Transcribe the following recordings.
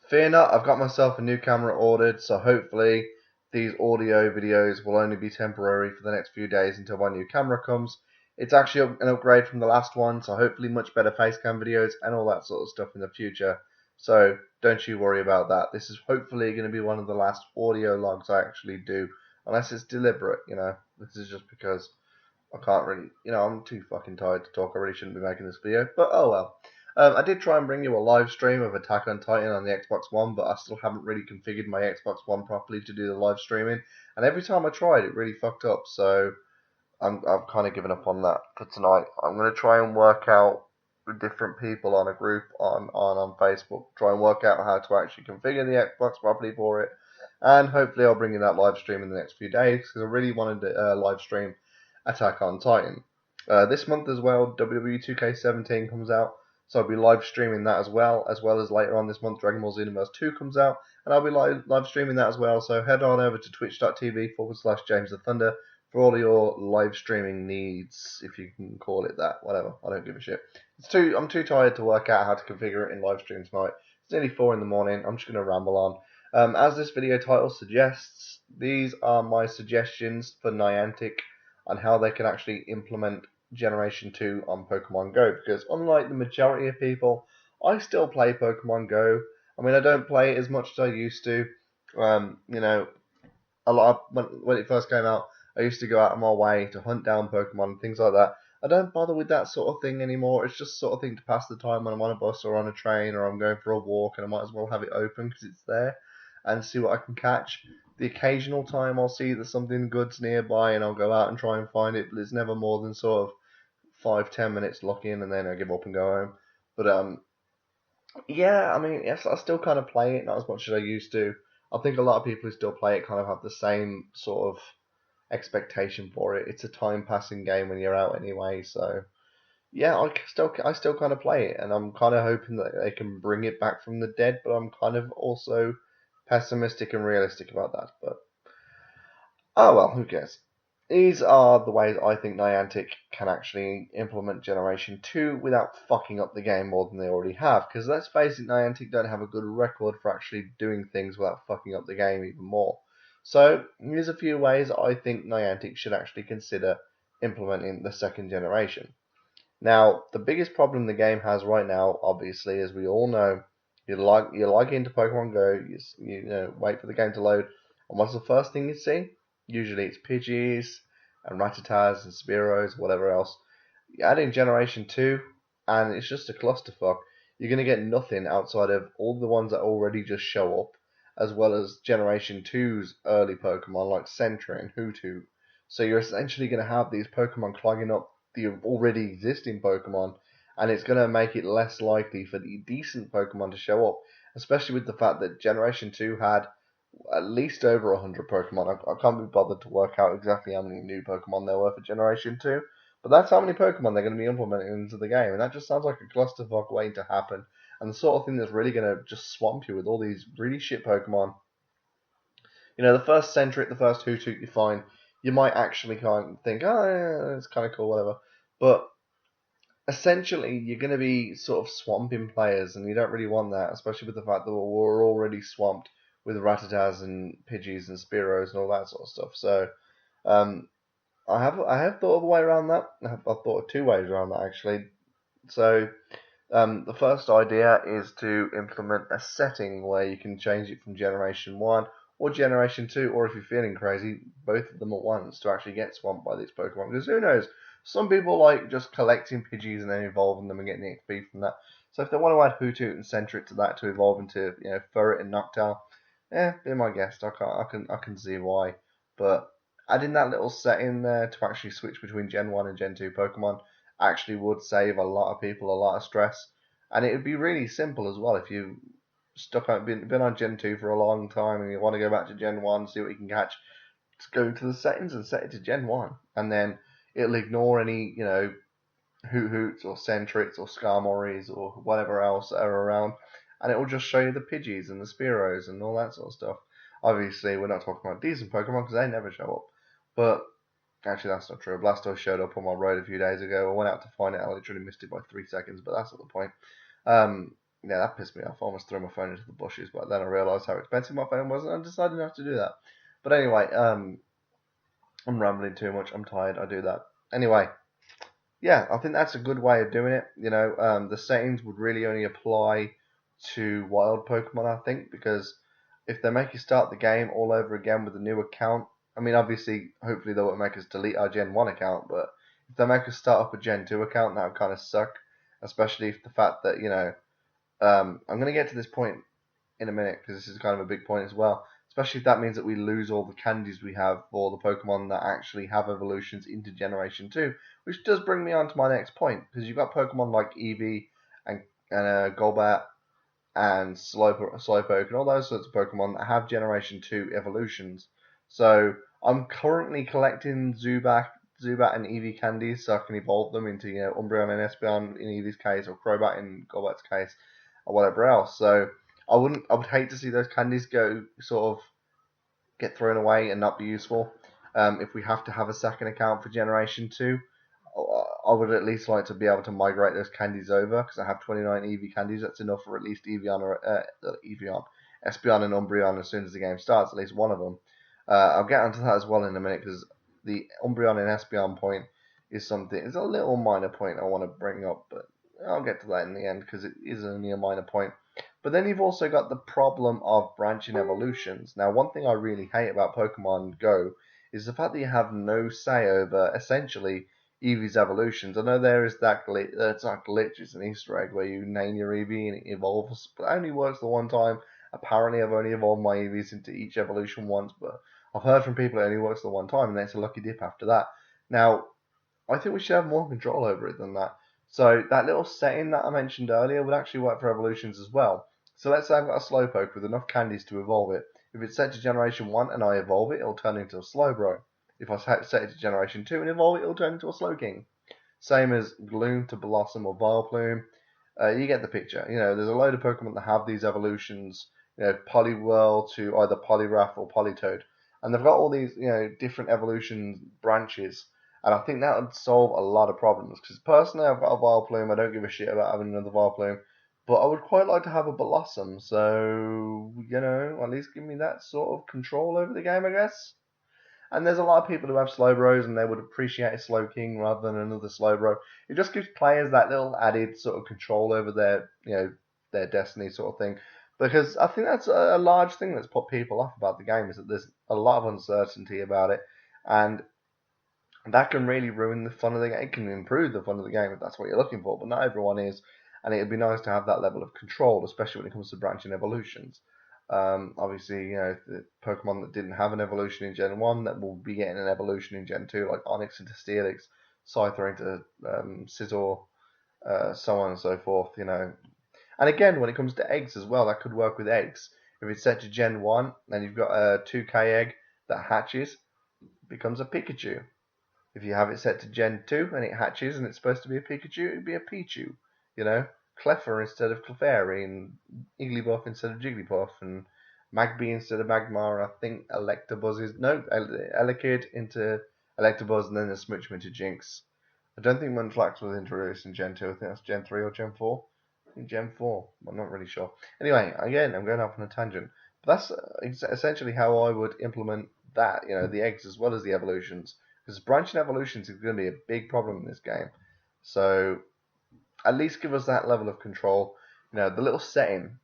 Fear not, I've got myself a new camera ordered, so hopefully these audio videos will only be temporary for the next few days until my new camera comes. It's actually an upgrade from the last one, so hopefully much better facecam videos and all that sort of stuff in the future. So don't you worry about that. This is hopefully going to be one of the last audio logs I actually do, unless it's deliberate, This is just because I can't really, I'm too fucking tired to talk. I really shouldn't be making this video, but oh well. I did try and bring you a live stream of Attack on Titan on the Xbox One, but I still haven't really configured my Xbox One properly to do the live streaming. And every time I tried, it really fucked up. So I've kind of given up on that for tonight. I'm gonna try and work out with different people on a group on Facebook. Try and work out how to actually configure the Xbox properly for it, and hopefully I'll bring you that live stream in the next few days because I really wanted to live stream Attack on Titan. This month as well, WWE 2K17 comes out, so I'll be live streaming that as well as later on this month, Dragon Ball Xenoverse 2 comes out, and I'll be live streaming that as well. So head on over to twitch.tv/James the Thunder for all of your live streaming needs, if you can call it that. Whatever, I don't give a shit. I'm too tired to work out how to configure it in live stream tonight. It's nearly 4 in the morning. I'm just going to ramble on. As this video title suggests, these are my suggestions for Niantic on how they can actually implement Generation 2 on Pokemon Go, because unlike the majority of people, I still play Pokemon Go. I mean, I don't play it as much as I used to. A lot when it first came out, I used to go out of my way to hunt down Pokemon and things like that. I don't bother with that sort of thing anymore. It's just sort of thing to pass the time when I'm on a bus or on a train or I'm going for a walk, and I might as well have it open because it's there and see what I can catch. The occasional time I'll see that something good's nearby and I'll go out and try and find it, but it's never more than sort of 5-10 minutes lock in and then I give up and go home. But yeah, I mean, yes, I still kind of play it, not as much as I used to. I think a lot of people who still play it kind of have the same sort of expectation for it. It's a time passing game when you're out anyway, so yeah, I still kind of play it, and I'm kind of hoping that they can bring it back from the dead, but I'm kind of also pessimistic and realistic about that. But oh well, who cares? These are the ways I think Niantic can actually implement Generation 2 without fucking up the game more than they already have. Because let's face it, Niantic don't have a good record for actually doing things without fucking up the game even more. So here's a few ways I think Niantic should actually consider implementing the second generation. Now, the biggest problem the game has right now, obviously, as we all know, you log into Pokemon Go, wait for the game to load, and what's the first thing you see? Usually it's Pidgeys and Rattatas and Spearows, whatever else. You add in Generation 2, and it's just a clusterfuck. You're going to get nothing outside of all the ones that already just show up, as well as Generation 2's early Pokemon like Sentry and Hoothoot. So you're essentially going to have these Pokemon clogging up the already existing Pokemon, and it's going to make it less likely for the decent Pokemon to show up, especially with the fact that Generation 2 had at least over 100 Pokemon. I can't be bothered to work out exactly how many new Pokemon there were for Generation 2, but that's how many Pokemon they're going to be implementing into the game, and that just sounds like a clusterfuck waiting to happen, and the sort of thing that's really going to just swamp you with all these really shit Pokemon. The first Centric, the first Hoothoot you find, you might actually kind of think, oh, yeah, it's kind of cool, whatever. But essentially, you're going to be sort of swamping players, and you don't really want that, especially with the fact that we're already swamped with Rattatas and Pidgeys and Spearows and all that sort of stuff. So, I have thought of a way around that. I've thought of two ways around that actually. So, the first idea is to implement a setting where you can change it from Generation 1 or Generation 2, or if you're feeling crazy, both of them at once to actually get swamped by these Pokemon. Because who knows? Some people like just collecting Pidgeys and then evolving them and getting the XP from that. So if they want to add Hoothoot and Sentret to that to evolve into, Ferret and Noctowl, be my guest. I can see why. But adding that little setting there to actually switch between Gen 1 and Gen 2 Pokemon actually would save a lot of people a lot of stress. And it would be really simple as well if you been on Gen 2 for a long time and you want to go back to Gen 1, see what you can catch. Just go to the settings and set it to Gen 1. And then it'll ignore any, Hoots or Sentrets or Skarmories or whatever else that are around. And it will just show you the Pidgeys and the Spearows and all that sort of stuff. Obviously, we're not talking about decent Pokemon because they never show up. But actually, that's not true. Blastoise showed up on my road a few days ago. I went out to find it. I literally missed it by 3 seconds, but that's not the point. Yeah, that pissed me off. I almost threw my phone into the bushes, but then I realised how expensive my phone was, and I decided not to do that. But anyway, I'm rambling too much. I'm tired. I do that. Anyway, yeah, I think that's a good way of doing it. The settings would really only apply to wild Pokemon, I think, because if they make you start the game all over again with a new account, I mean, obviously, hopefully they won't make us delete our Gen 1 account, but if they make us start up a Gen 2 account, that would kind of suck, especially if the fact that, I'm going to get to this point in a minute because this is kind of a big point as well. Especially if that means that we lose all the candies we have for the Pokemon that actually have evolutions into Generation 2, which does bring me on to my next point because you've got Pokemon like Eevee and Golbat and Slowpoke and all those sorts of Pokemon that have Generation 2 evolutions. So I'm currently collecting Zubat and Eevee candies so I can evolve them into Umbreon and Espeon in Eevee's case, or Crobat in Golbat's case, or whatever else. So I would hate to see those candies go sort of get thrown away and not be useful. If we have to have a second account for Generation 2, I would at least like to be able to migrate those candies over because I have 29 Eevee candies. That's enough for at least Espeon and Umbreon as soon as the game starts, at least one of them. I'll get onto that as well in a minute because the Umbreon and Espeon point is something. It's a little minor point I want to bring up, but I'll get to that in the end because it is only a minor point. But then you've also got the problem of branching evolutions. Now, one thing I really hate about Pokemon Go is the fact that you have no say over essentially Eevee's evolutions. I know there is that glitch. It's not glitch. It's an Easter egg where you name your Eevee and it evolves, but it only works the one time. Apparently, I've only evolved my Eevees into each evolution once, but I've heard from people it only works the one time, and then it's a lucky dip after that. Now, I think we should have more control over it than that. So that little setting that I mentioned earlier would actually work for evolutions as well. So let's say I've got a Slowpoke with enough candies to evolve it. If it's set to Generation 1 and I evolve it, it'll turn into a Slowbro. If I set it to Generation 2 and evolve it, it'll turn into a Slowking. Same as Gloom to Blossom or Vileplume. You get the picture. There's a load of Pokemon that have these evolutions. Poliwhirl to either Poliwrath or Politoed. And they've got all these, different evolution branches. And I think that would solve a lot of problems. Because personally, I've got a Vileplume. I don't give a shit about having another Vileplume. But I would quite like to have a Blossom. So, at least give me that sort of control over the game, I guess. And there's a lot of people who have Slowbros and they would appreciate a Slowking rather than another Slowbro. It just gives players that little added sort of control over their destiny sort of thing. Because I think that's a large thing that's put people off about the game is that there's a lot of uncertainty about it. And that can really ruin the fun of the game. It can improve the fun of the game if that's what you're looking for, but not everyone is. And it'd be nice to have that level of control, especially when it comes to branching evolutions. Obviously, the Pokemon that didn't have an evolution in Gen 1 that will be getting an evolution in Gen 2, like Onix into Steelix, Scyther into Scizor, so on and so forth, And again, when it comes to eggs as well, that could work with eggs. If it's set to Gen 1 and you've got a 2K egg that hatches, it becomes a Pikachu. If you have it set to Gen 2 and it hatches and it's supposed to be a Pikachu, it'd be a Pichu. Cleffer instead of Clefairy, and Igglybuff instead of Jigglypuff, and Magby instead of Magmar, and I think Electabuzz is... No, Elekid into Electabuzz, and then they switch into Jinx. I don't think Munchlax was introduced in Gen 2. I think that's Gen 3 or Gen 4. I think Gen 4. I'm not really sure. Anyway, again, I'm going off on a tangent. But that's essentially how I would implement that, the eggs as well as the evolutions. Because branching evolutions is going to be a big problem in this game. So, at least give us that level of control. The little setting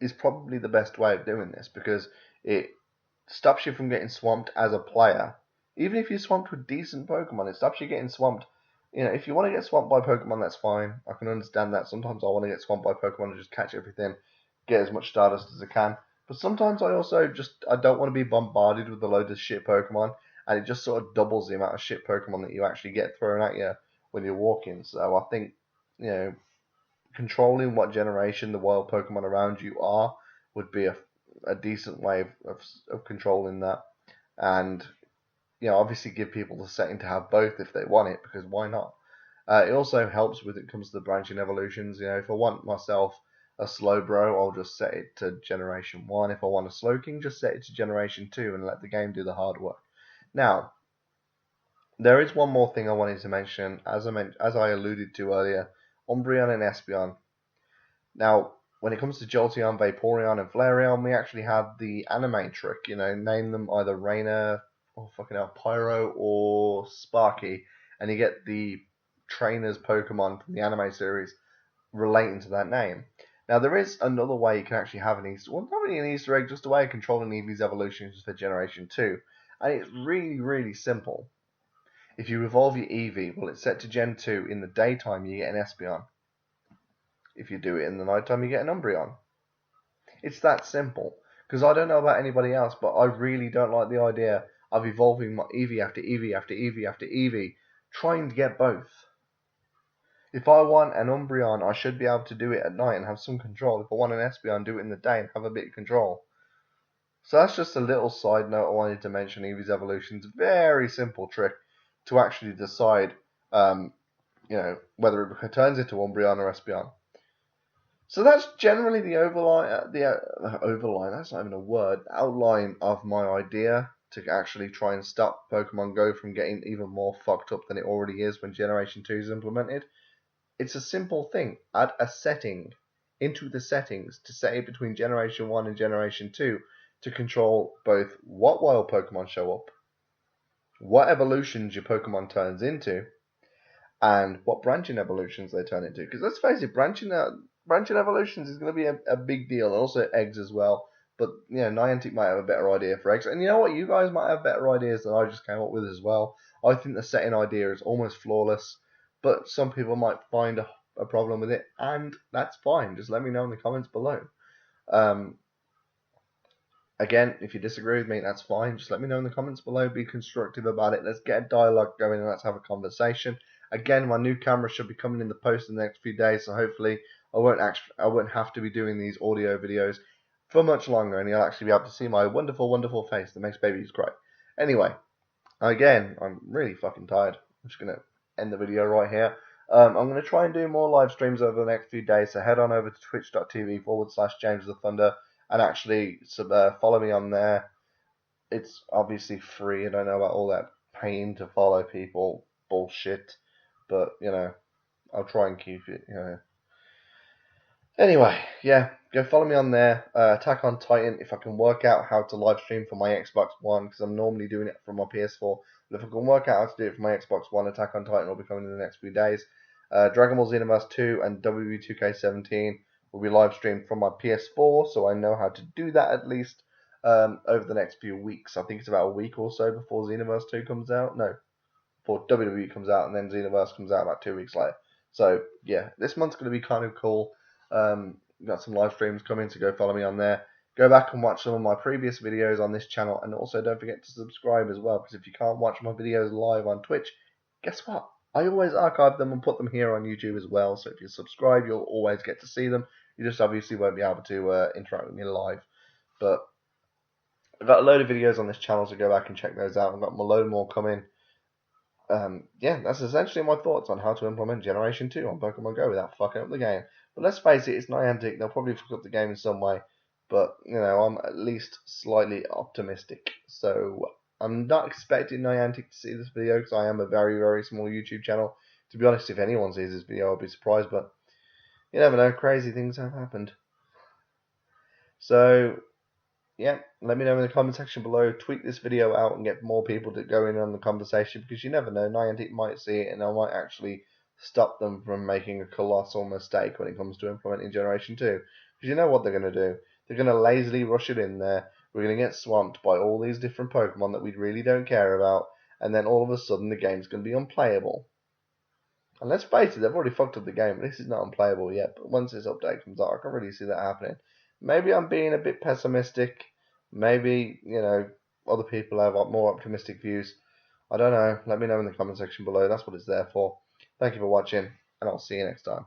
is probably the best way of doing this because it stops you from getting swamped as a player. Even if you're swamped with decent Pokemon, it stops you getting swamped. If you want to get swamped by Pokemon, that's fine. I can understand that. Sometimes I want to get swamped by Pokemon and just catch everything, get as much Stardust as I can. But sometimes I don't want to be bombarded with a load of shit Pokemon, and it just sort of doubles the amount of shit Pokemon that you actually get thrown at you when you're walking. So I think, controlling what generation the wild Pokemon around you are would be a decent way of controlling that. And, obviously give people the setting to have both if they want it, because why not? It also helps when it comes to the branching evolutions. If I want myself a Slowbro, I'll just set it to Generation 1. If I want a Slowking, just set it to Generation 2 and let the game do the hard work. Now, there is one more thing I wanted to mention, as I alluded to earlier, Umbreon and Espeon. Now, when it comes to Jolteon, Vaporeon, and Flareon, we actually had the anime trick. Name them either Rainer, or fucking hell, Pyro, or Sparky, and you get the trainers Pokemon from the anime series relating to that name. Now, there is another way you can actually have an Easter, well, not really an Easter egg, just a way of controlling Eevee's evolutions for Generation 2. And it's really, really simple. If you evolve your Eevee, well, it's set to Gen 2. In the daytime, you get an Espeon. If you do it in the nighttime, you get an Umbreon. It's that simple. Because I don't know about anybody else, but I really don't like the idea of evolving my Eevee after Eevee after Eevee after Eevee, trying to get both. If I want an Umbreon, I should be able to do it at night and have some control. If I want an Espeon, do it in the day and have a bit of control. So that's just a little side note I wanted to mention. Eevee's evolution is a very simple trick to actually decide, whether it turns into Umbreon or Espeon. So that's generally the overline. That's not even a word. Outline of my idea to actually try and stop Pokemon Go from getting even more fucked up than it already is when Generation 2 is implemented. It's a simple thing. Add a setting into the settings to set it between Generation 1 and Generation 2 to control both what wild Pokemon show up, what evolutions your Pokemon turns into, and what branching evolutions they turn into. Because let's face it, branching evolutions is going to be a big deal, and also eggs as well. But Niantic might have a better idea for eggs, and you know what? You guys might have better ideas than I just came up with as well. I think the setting idea is almost flawless, but some people might find a problem with it, and that's fine. Just let me know in the comments below. Again, if you disagree with me, that's fine. Just let me know in the comments below. Be constructive about it. Let's get a dialogue going and let's have a conversation. Again, my new camera should be coming in the post in the next few days, so hopefully I won't have to be doing these audio videos for much longer, and you'll actually be able to see my wonderful, wonderful face that makes babies cry. Anyway, again, I'm really fucking tired. I'm just gonna end the video right here. I'm going to try and do more live streams over the next few days, so head on over to twitch.tv/James the Thunder and actually follow me on there. It's obviously free. I don't know about all that paying to follow people bullshit, but I'll try and keep it. Anyway, yeah, go follow me on there. Attack on Titan. If I can work out how to live stream for my Xbox One, because I'm normally doing it from my PS4. But if I can work out how to do it for my Xbox One, Attack on Titan will be coming in the next few days. Dragon Ball Xenoverse 2 and WWE 2K17 will be live streamed from my PS4, so I know how to do that at least over the next few weeks. I think it's about a week or so before Xenoverse 2 comes out. No, before WWE comes out, and then Xenoverse comes out about 2 weeks later. So yeah, this month's going to be kind of cool. Got some live streams coming, so go follow me on there. Go back and watch some of my previous videos on this channel, and also don't forget to subscribe as well, because if you can't watch my videos live on Twitch, guess what? I always archive them and put them here on YouTube as well, so if you subscribe, you'll always get to see them. You just obviously won't be able to interact with me live. But I've got a load of videos on this channel, so go back and check those out. I've got a load more coming. Yeah, that's essentially my thoughts on how to implement Generation 2 on Pokemon Go without fucking up the game. But let's face it, it's Niantic. They'll probably fuck up the game in some way. But, I'm at least slightly optimistic. So, I'm not expecting Niantic to see this video because I am a very, very small YouTube channel. To be honest, if anyone sees this video, I'll be surprised. But you never know. Crazy things have happened. So, yeah, let me know in the comment section below. Tweet this video out and get more people to go in on the conversation, because you never know. Niantic might see it and I might actually stop them from making a colossal mistake when it comes to implementing Generation 2. Because you know what they're going to do? They're going to lazily rush it in there. We're going to get swamped by all these different Pokemon that we really don't care about, and then all of a sudden the game's going to be unplayable. And let's face it, they've already fucked up the game. This is not unplayable yet, but once this update comes out, I can really see that happening. Maybe I'm being a bit pessimistic. Maybe, other people have more optimistic views. I don't know. Let me know in the comment section below. That's what it's there for. Thank you for watching, and I'll see you next time.